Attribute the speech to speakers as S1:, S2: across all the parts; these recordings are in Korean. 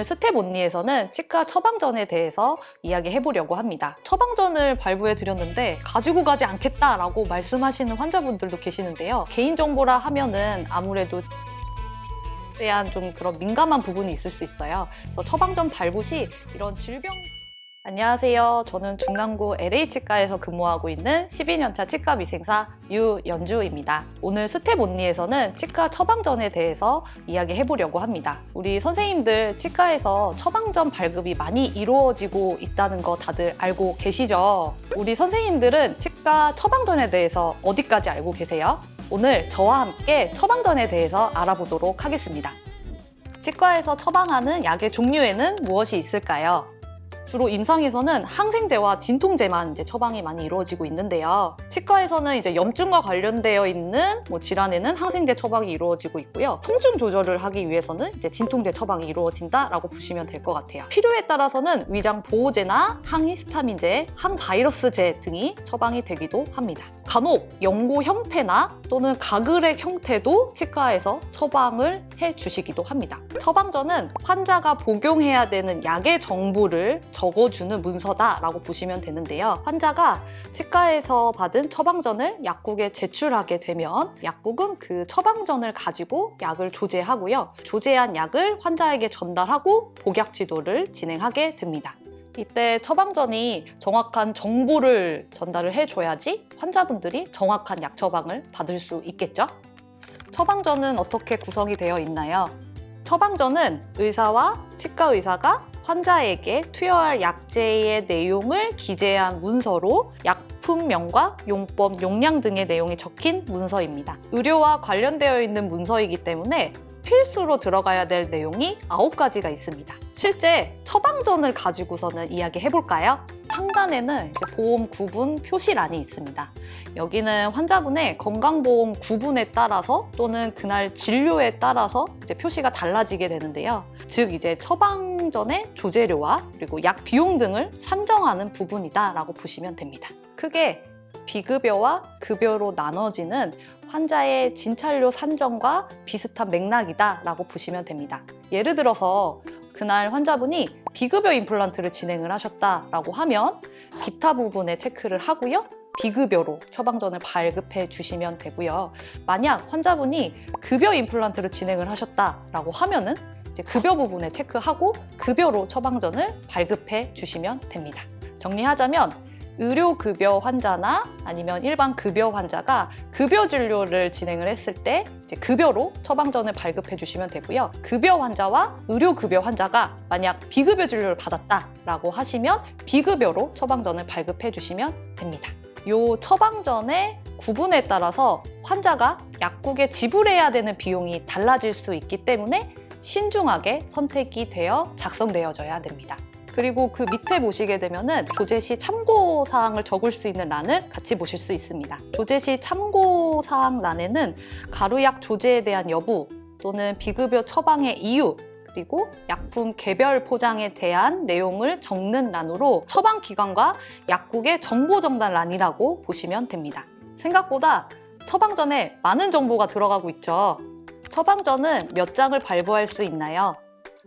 S1: 오늘 스텝 온리에서는 치과 처방전에 대해서 이야기해 보려고 합니다. 처방전을 발부해 드렸는데 가지고 가지 않겠다라고 말씀하시는 환자분들도 계시는데요. 개인정보라 하면은 아무래도 대한 좀 그런 민감한 부분이 있을 수 있어요. 그래서 처방전 발부 시 이런 질병 안녕하세요. 저는 중랑구 LH치과에서 근무하고 있는 12년차 치과 미생사 유연주입니다. 오늘 스텝 온리에서는 치과 처방전에 대해서 이야기해 보려고 합니다. 우리 선생님들 치과에서 처방전 발급이 많이 이루어지고 있다는 거 다들 알고 계시죠? 우리 선생님들은 치과 처방전에 대해서 어디까지 알고 계세요? 오늘 저와 함께 처방전에 대해서 알아보도록 하겠습니다. 치과에서 처방하는 약의 종류에는 무엇이 있을까요? 주로 임상에서는 항생제와 진통제만 처방이 많이 이루어지고 있는데요. 치과에서는 염증과 관련되어 있는 질환에는 항생제 처방이 이루어지고 있고요. 통증 조절을 하기 위해서는 진통제 처방이 이루어진다라고 보시면 될 것 같아요. 필요에 따라서는 위장 보호제나 항히스타민제, 항바이러스제 등이 처방이 되기도 합니다. 간혹 연고 형태나 또는 가글액 형태도 치과에서 처방을 해주시기도 합니다. 처방전은 환자가 복용해야 되는 약의 정보를 적어주는 문서다라고 보시면 되는데요. 환자가 치과에서 받은 처방전을 약국에 제출하게 되면 약국은 그 처방전을 가지고 약을 조제하고요. 조제한 약을 환자에게 전달하고 복약 지도를 진행하게 됩니다. 이때 처방전이 정확한 정보를 전달을 해줘야지 환자분들이 정확한 약 처방을 받을 수 있겠죠? 처방전은 어떻게 구성이 되어 있나요? 처방전은 의사와 치과 의사가 환자에게 투여할 약제의 내용을 기재한 문서로 약품명과 용법, 용량 등의 내용이 적힌 문서입니다. 의료와 관련되어 있는 문서이기 때문에 필수로 들어가야 될 내용이 9가지가 있습니다. 실제 처방전을 가지고서는 이야기해 볼까요? 상단에는 보험 구분 표시란이 있습니다. 여기는 환자분의 건강보험 구분에 따라서 또는 그날 진료에 따라서 표시가 달라지게 되는데요. 즉 처방전의 조제료와 그리고 약 비용 등을 산정하는 부분이다라고 보시면 됩니다. 크게 비급여와 급여로 나눠지는 환자의 진찰료 산정과 비슷한 맥락이다라고 보시면 됩니다. 예를 들어서 그날 환자분이 비급여 임플란트를 진행을 하셨다라고 하면 기타 부분에 체크를 하고요. 비급여로 처방전을 발급해 주시면 되고요. 만약 환자분이 급여 임플란트를 진행을 하셨다라고 하면은 급여 부분에 체크하고 급여로 처방전을 발급해 주시면 됩니다. 정리하자면 의료급여 환자나 아니면 일반 급여 환자가 급여 진료를 진행을 했을 때 급여로 처방전을 발급해 주시면 되고요. 급여 환자와 의료급여 환자가 만약 비급여 진료를 받았다라고 하시면 비급여로 처방전을 발급해 주시면 됩니다. 이 처방전의 구분에 따라서 환자가 약국에 지불해야 되는 비용이 달라질 수 있기 때문에 신중하게 선택이 되어 작성되어져야 됩니다. 그리고 그 밑에 보시게 되면은 조제 시 참고사항을 적을 수 있는 란을 같이 보실 수 있습니다. 조제 시 참고사항 란에는 가루약 조제에 대한 여부 또는 비급여 처방의 이유 그리고 약품 개별 포장에 대한 내용을 적는 란으로 처방기관과 약국의 정보 정단 란이라고 보시면 됩니다. 생각보다 처방전에 많은 정보가 들어가고 있죠. 처방전은 몇 장을 발부할 수 있나요?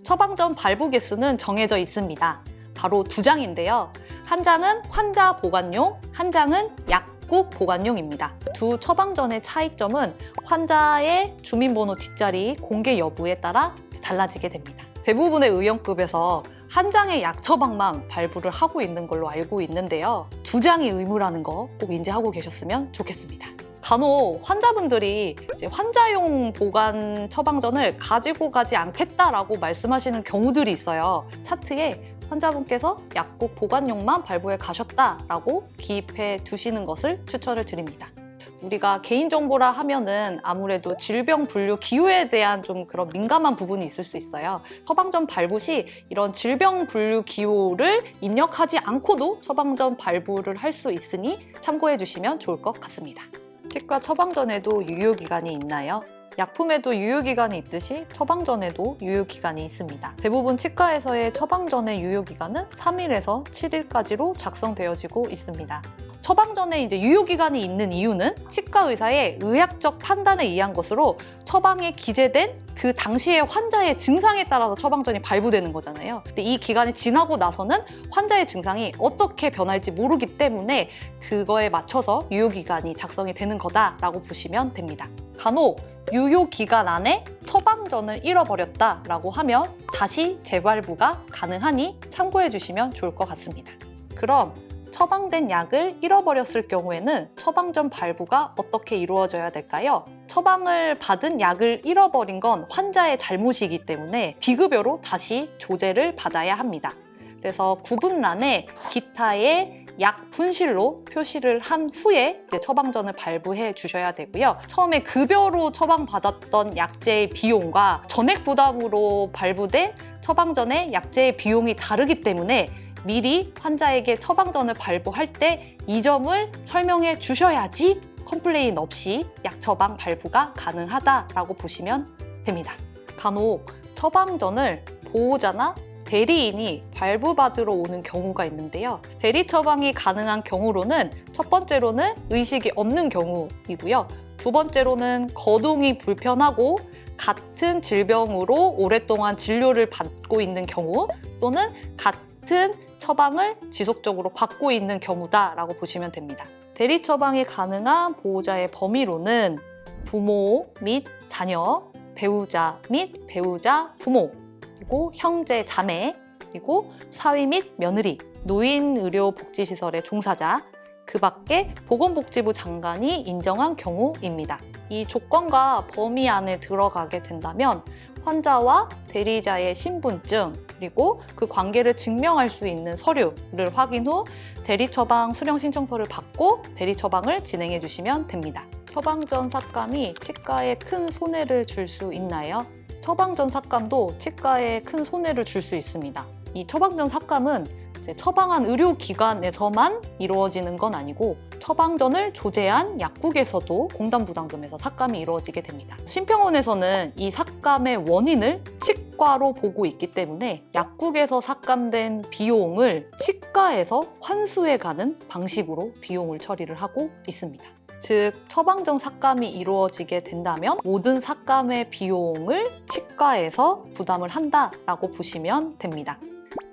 S1: 처방전 발부 개수는 정해져 있습니다. 바로 2장인데요. 한 장은 환자 보관용, 한 장은 약국 보관용입니다. 두 처방전의 차이점은 환자의 주민번호 뒷자리 공개 여부에 따라 달라지게 됩니다. 대부분의 의원급에서 한 장의 약 처방만 발부를 하고 있는 걸로 알고 있는데요. 2장이 의무라는 거 꼭 인지하고 계셨으면 좋겠습니다. 간혹 환자분들이 환자용 보관 처방전을 가지고 가지 않겠다라고 말씀하시는 경우들이 있어요. 차트에 환자분께서 약국 보관용만 발부해 가셨다라고 기입해 두시는 것을 추천을 드립니다. 우리가 개인정보라 하면은 아무래도 질병 분류 기호에 대한 좀 그런 민감한 부분이 있을 수 있어요. 처방전 발부 시 이런 질병 분류 기호를 입력하지 않고도 처방전 발부를 할 수 있으니 참고해 주시면 좋을 것 같습니다. 치과 처방전에도 유효기간이 있나요? 약품에도 유효기간이 있듯이 처방전에도 유효기간이 있습니다. 대부분 치과에서의 처방전의 유효기간은 3일에서 7일까지로 작성되어지고 있습니다. 처방전에 이제 유효기간이 있는 이유는 치과 의사의 의학적 판단에 의한 것으로 처방에 기재된 그 당시의 환자의 증상에 따라서 처방전이 발부되는 거잖아요. 근데 이 기간이 지나고 나서는 환자의 증상이 어떻게 변할지 모르기 때문에 그거에 맞춰서 유효기간이 작성이 되는 거다라고 보시면 됩니다. 간혹 유효기간 안에 처방전을 잃어버렸다라고 하면 다시 재발부가 가능하니 참고해 주시면 좋을 것 같습니다. 그럼 처방된 약을 잃어버렸을 경우에는 처방전 발부가 어떻게 이루어져야 될까요? 처방을 받은 약을 잃어버린 건 환자의 잘못이기 때문에 비급여로 다시 조제를 받아야 합니다. 그래서 구분란에 기타의 약 분실로 표시를 한 후에 이제 처방전을 발부해 주셔야 되고요. 처음에 급여로 처방받았던 약제의 비용과 전액 부담으로 발부된 처방전의 약제의 비용이 다르기 때문에 미리 환자에게 처방전을 발부할 때 이 점을 설명해 주셔야지 컴플레인 없이 약 처방 발부가 가능하다라고 보시면 됩니다. 간혹 처방전을 보호자나 대리인이 발부받으러 오는 경우가 있는데요. 대리 처방이 가능한 경우로는 첫 번째로는 의식이 없는 경우이고요. 두 번째로는 거동이 불편하고 같은 질병으로 오랫동안 진료를 받고 있는 경우 또는 같은 처방을 지속적으로 받고 있는 경우다라고 보시면 됩니다. 대리 처방이 가능한 보호자의 범위로는 부모 및 자녀, 배우자 및 배우자 부모, 그리고 형제, 자매, 그리고 사위 및 며느리, 노인의료복지시설의 종사자, 그 밖에 보건복지부 장관이 인정한 경우입니다. 이 조건과 범위 안에 들어가게 된다면 환자와 대리자의 신분증, 그리고 그 관계를 증명할 수 있는 서류를 확인 후 대리처방 수령 신청서를 받고 대리처방을 진행해 주시면 됩니다. 처방전 삭감이 치과에 큰 손해를 줄 수 있나요? 처방전 삭감도 치과에 큰 손해를 줄 수 있습니다. 이 처방전 삭감은 처방한 의료기관에서만 이루어지는 건 아니고 처방전을 조제한 약국에서도 공단부담금에서 삭감이 이루어지게 됩니다. 심평원에서는 이 삭감의 원인을 치과로 보고 있기 때문에 약국에서 삭감된 비용을 치과에서 환수해가는 방식으로 비용을 처리를 하고 있습니다. 즉 처방전 삭감이 이루어지게 된다면 모든 삭감의 비용을 치과에서 부담을 한다라고 보시면 됩니다.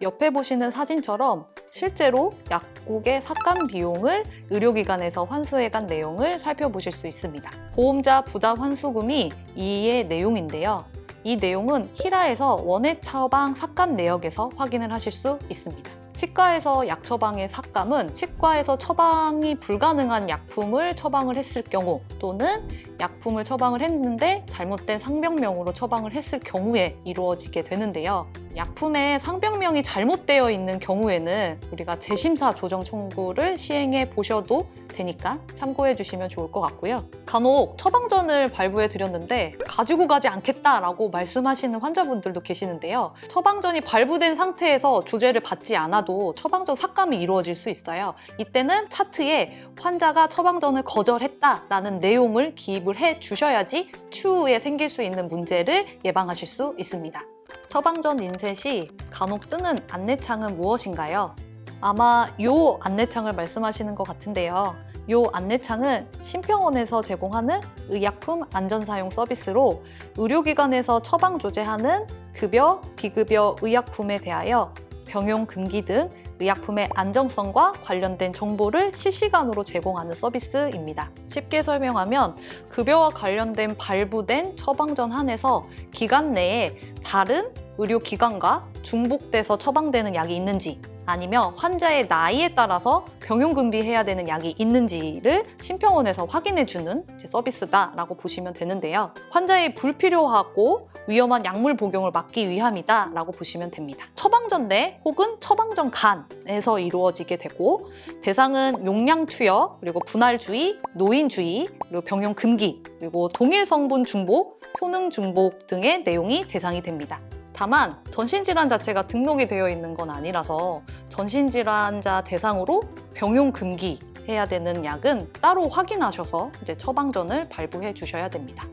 S1: 옆에 보시는 사진처럼 실제로 약국의 삭감 비용을 의료기관에서 환수해간 내용을 살펴보실 수 있습니다. 보험자 부담 환수금이 이의 내용인데요. 이 내용은 히라에서 원해 처방 삭감 내역에서 확인을 하실 수 있습니다. 치과에서 약 처방의 삭감은 치과에서 처방이 불가능한 약품을 처방을 했을 경우 또는 약품을 처방을 했는데 잘못된 상병명으로 처방을 했을 경우에 이루어지게 되는데요. 약품의 상병명이 잘못되어 있는 경우에는 우리가 재심사 조정 청구를 시행해 보셔도 되니까 참고해 주시면 좋을 것 같고요. 간혹 처방전을 발부해 드렸는데 가지고 가지 않겠다라고 말씀하시는 환자분들도 계시는데요. 처방전이 발부된 상태에서 조제를 받지 않아도 처방전 삭감이 이루어질 수 있어요. 이때는 차트에 환자가 처방전을 거절했다라는 내용을 기입을 해 주셔야지 추후에 생길 수 있는 문제를 예방하실 수 있습니다. 처방전 인쇄 시 간혹 뜨는 안내창은 무엇인가요? 아마 이 안내창을 말씀하시는 것 같은데요. 이 안내창은 심평원에서 제공하는 의약품 안전사용 서비스로 의료기관에서 처방 조제하는 급여, 비급여 의약품에 대하여 병용 금기 등 의약품의 안정성과 관련된 정보를 실시간으로 제공하는 서비스입니다. 쉽게 설명하면 급여와 관련된 발부된 처방전 한해서 기간 내에 다른 의료기관과 중복돼서 처방되는 약이 있는지 아니면 환자의 나이에 따라서 병용금비해야 되는 약이 있는지를 심평원에서 확인해주는 서비스다라고 보시면 되는데요. 환자의 불필요하고 위험한 약물 복용을 막기 위함이다라고 보시면 됩니다. 처방전 내 혹은 처방전 간에서 이루어지게 되고 대상은 용량 투여, 그리고 분할주의, 노인주의, 그리고 병용금기, 그리고 동일 성분 중복, 효능 중복 등의 내용이 대상이 됩니다. 다만 전신질환 자체가 등록이 되어 있는 건 아니라서 전신질환자 대상으로 병용 금기해야 되는 약은 따로 확인하셔서 이제 처방전을 발부해 주셔야 됩니다.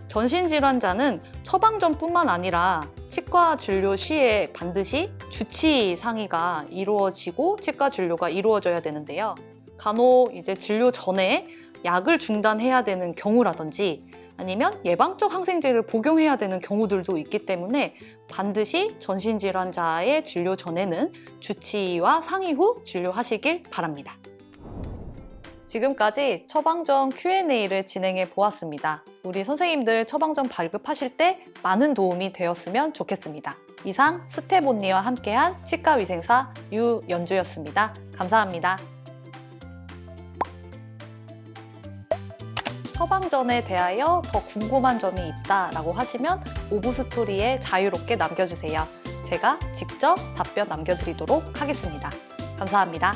S1: 전신질환자는 처방전뿐만 아니라 치과 진료 시에 반드시 주치 상의가 이루어지고 치과 진료가 이루어져야 되는데요. 간혹 이제 진료 전에 약을 중단해야 되는 경우라든지 아니면 예방적 항생제를 복용해야 되는 경우들도 있기 때문에 반드시 전신질환자의 진료 전에는 주치의와 상의 후 진료하시길 바랍니다. 지금까지 처방전 Q&A를 진행해 보았습니다. 우리 선생님들 처방전 발급하실 때 많은 도움이 되었으면 좋겠습니다. 이상 스텝 온리와 함께한 치과위생사 유연주였습니다. 감사합니다. 처방전에 대하여 더 궁금한 점이 있다라고 하시면 오브 스토리에 자유롭게 남겨주세요. 제가 직접 답변 남겨드리도록 하겠습니다. 감사합니다.